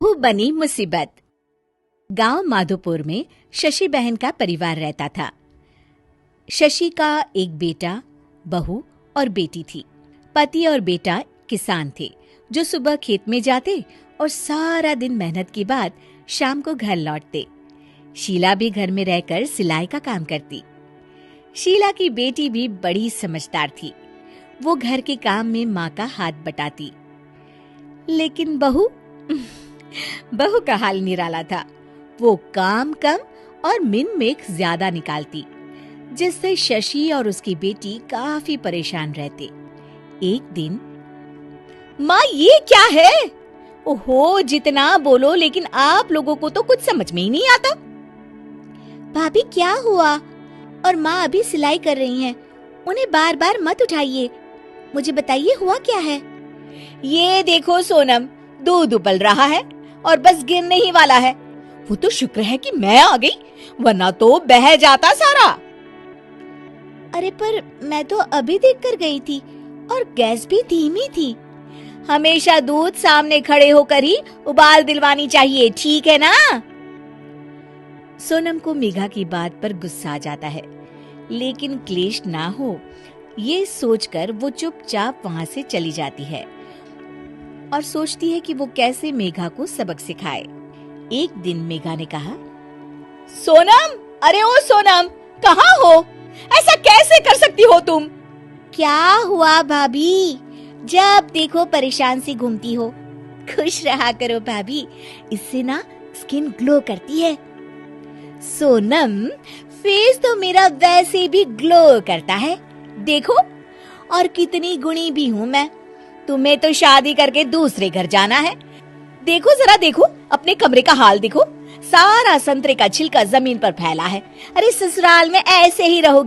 वो बनी मुसीबत। गांव माधोपुर में शशि बहन का परिवार रहता था। शशि का एक बेटा, बहू और बेटी थी। पति और बेटा किसान थे जो सुबह खेत में जाते और सारा दिन मेहनत के बाद शाम को घर लौटते। शीला भी घर में रहकर सिलाई का काम करती। शीला की बेटी भी बड़ी समझदार थी। वो घर के काम में माँ का हाथ बटाती। लेकिन बहू का हाल निराला था। वो काम कम और मिन मेक ज्यादा निकालती, जिससे शशि और उसकी बेटी काफी परेशान रहते। एक दिन, माँ ये क्या है? ओहो, जितना बोलो लेकिन आप लोगों को तो कुछ समझ में ही नहीं आता। भाभी क्या हुआ? और माँ अभी सिलाई कर रही हैं, उन्हें बार बार मत उठाइए। मुझे बताइए हुआ क्या है? ये देखो सोनम, दूध उबल रहा है और बस गिरने ही वाला है। वो तो शुक्र है कि मैं आ गई, वरना तो बह जाता सारा। अरे पर मैं तो अभी देखकर गई थी और गैस भी धीमी थी। हमेशा दूध सामने खड़े होकर ही उबाल दिलवानी चाहिए, ठीक है ना? सोनम को मेघा की बात पर गुस्सा आ जाता है, लेकिन क्लेश ना हो ये सोचकर वो चुपचाप वहां से चली जाती है और सोचती है कि वो कैसे मेघा को सबक सिखाए। एक दिन मेघा ने कहा, सोनम, अरे ओ सोनम, कहाँ हो? ऐसा कैसे कर सकती हो तुम? क्या हुआ भाभी? जब देखो परेशान सी घूमती हो। खुश रहा करो भाभी, इससे ना स्किन ग्लो करती है। सोनम, फेस तो मेरा वैसे भी ग्लो करता है, देखो। और कितनी गुणी भी हूँ मैं। तुम्हें तो शादी करके दूसरे घर जाना है। देखो जरा, देखो अपने कमरे का हाल देखो, सारा संतरे का छिलका जमीन पर फैला है। अरे ससुराल में ऐसे ही रहोगी